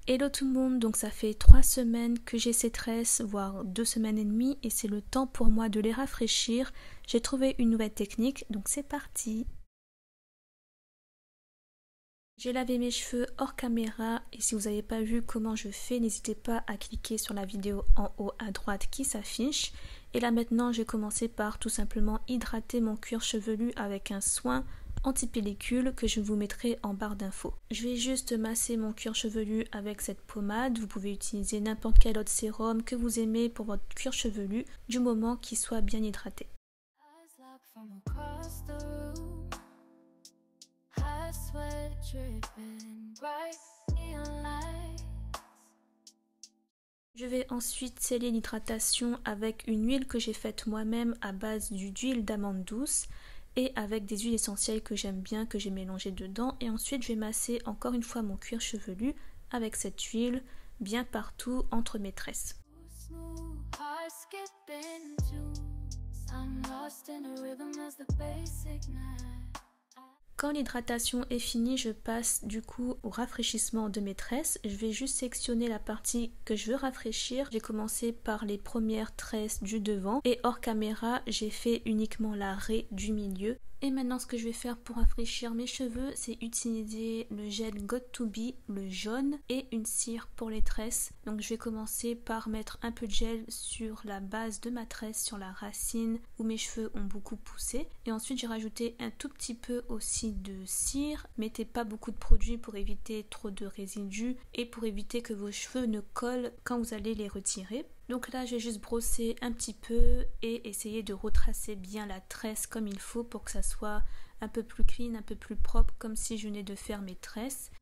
Hello tout le monde, donc ça fait 3 semaines que j'ai ces tresses, voire 2 semaines et demie, et c'est le temps pour moi de les rafraîchir. J'ai trouvé une nouvelle technique, donc c'est parti. J'ai lavé mes cheveux hors caméra, et si vous n'avez pas vu comment je fais, n'hésitez pas à cliquer sur la vidéo en haut à droite qui s'affiche. Et là maintenant, j'ai commencé par tout simplement hydrater mon cuir chevelu avec un soin anti-pellicule que je vous mettrai en barre d'infos. Je vais juste masser mon cuir chevelu avec cette pommade. Vous pouvez utiliser n'importe quel autre sérum que vous aimez pour votre cuir chevelu du moment qu'il soit bien hydraté. Je vais ensuite sceller l'hydratation avec une huile que j'ai faite moi-même à base d'huile d'amande douce et avec des huiles essentielles que j'aime bien, que j'ai mélangées dedans. Et ensuite je vais masser encore une fois mon cuir chevelu avec cette huile bien partout entre mes tresses. Quand l'hydratation est finie, je passe du coup au rafraîchissement de mes tresses. Je vais juste sectionner la partie que je veux rafraîchir. J'ai commencé par les premières tresses du devant et hors caméra, j'ai fait uniquement la raie du milieu. Et maintenant, ce que je vais faire pour rafraîchir mes cheveux, c'est utiliser le gel Got2b, le jaune, et une cire pour les tresses. Donc je vais commencer par mettre un peu de gel sur la base de ma tresse, sur la racine où mes cheveux ont beaucoup poussé. Et ensuite, j'ai rajouté un tout petit peu aussi de cire. Mettez pas beaucoup de produits pour éviter trop de résidus et pour éviter que vos cheveux ne collent quand vous allez les retirer. Donc là, je vais juste brosser un petit peu et essayer de retracer bien la tresse comme il faut pour que ça soit un peu plus clean, un peu plus propre, comme si je venais de faire mes tresses.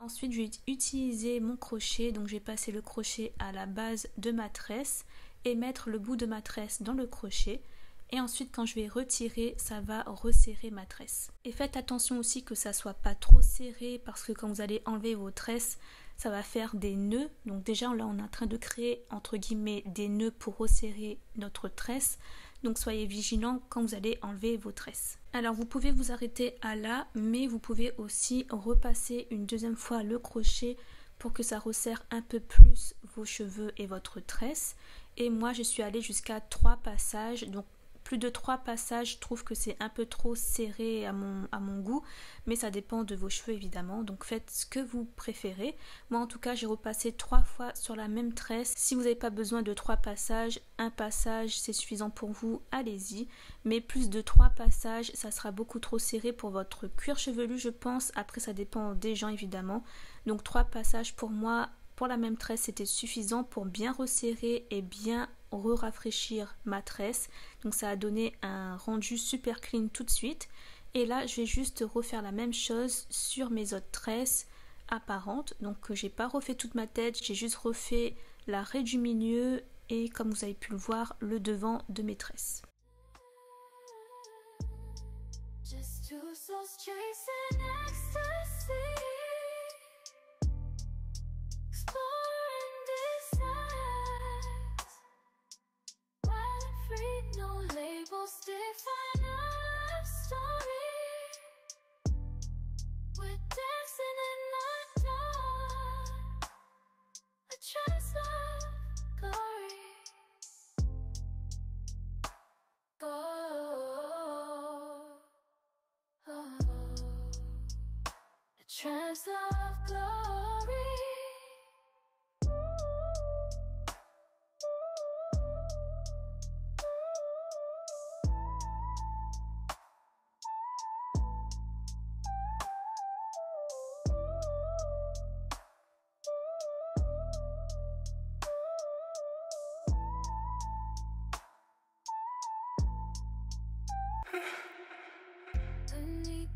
Ensuite, je vais utiliser mon crochet, donc je vais passer le crochet à la base de ma tresse et mettre le bout de ma tresse dans le crochet. Et ensuite, quand je vais retirer, ça va resserrer ma tresse. Et faites attention aussi que ça soit pas trop serré parce que quand vous allez enlever vos tresses, ça va faire des nœuds. Donc déjà, là, on est en train de créer, entre guillemets, des nœuds pour resserrer notre tresse. Donc soyez vigilants quand vous allez enlever vos tresses. Alors vous pouvez vous arrêter à là, mais vous pouvez aussi repasser une deuxième fois le crochet pour que ça resserre un peu plus vos cheveux et votre tresse. Et moi je suis allée jusqu'à 3 passages, donc plus de 3 passages, je trouve que c'est un peu trop serré à mon goût, mais ça dépend de vos cheveux évidemment, donc faites ce que vous préférez. Moi en tout cas j'ai repassé 3 fois sur la même tresse. Si vous n'avez pas besoin de 3 passages, un passage c'est suffisant pour vous, allez-y, mais plus de 3 passages ça sera beaucoup trop serré pour votre cuir chevelu je pense. Après ça dépend des gens évidemment, donc 3 passages pour moi pour la même tresse c'était suffisant pour bien resserrer et bien rafraîchir ma tresse. Donc ça a donné un rendu super clean tout de suite. Et là je vais juste refaire la même chose sur mes autres tresses apparentes. Donc j'ai pas refait toute ma tête, j'ai juste refait la raie du milieu et comme vous avez pu le voir le devant de mes tresses.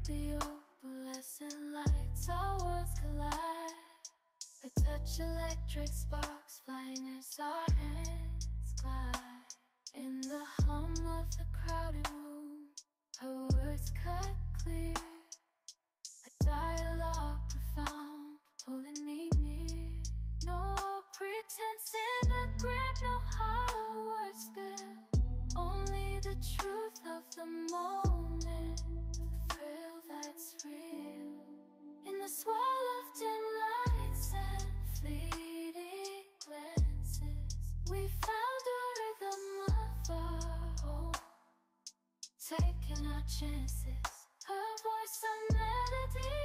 The opalescent lights, our worlds collide. A touch electric sparks flying as our hands glide. In the hum of the crowded room, her words cut clear, a dialogue profound, pulling me near. No pretense in the grip, no hollow words there. Only the truth of the moment, the thrill that's real. In the swirl of dim lights and fleeting glances, we found a rhythm of our own, taking our chances. Her voice, a melody,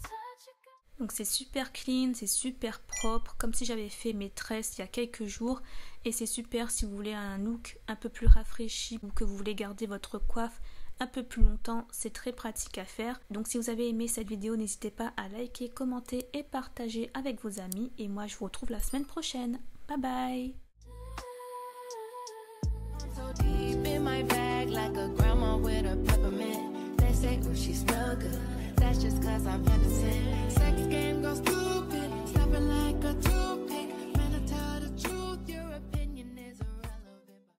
touch a gun. Donc c'est super clean, c'est super propre, comme si j'avais fait mes tresses il y a quelques jours. Et c'est super si vous voulez un look un peu plus rafraîchi ou que vous voulez garder votre coiffe un peu plus longtemps, c'est très pratique à faire. Donc si vous avez aimé cette vidéo, n'hésitez pas à liker, commenter et partager avec vos amis. Et moi je vous retrouve la semaine prochaine. Bye bye. So deep in my bag, like a grandma with a peppermint. They say, oh, she smell good. That's just 'cause I'm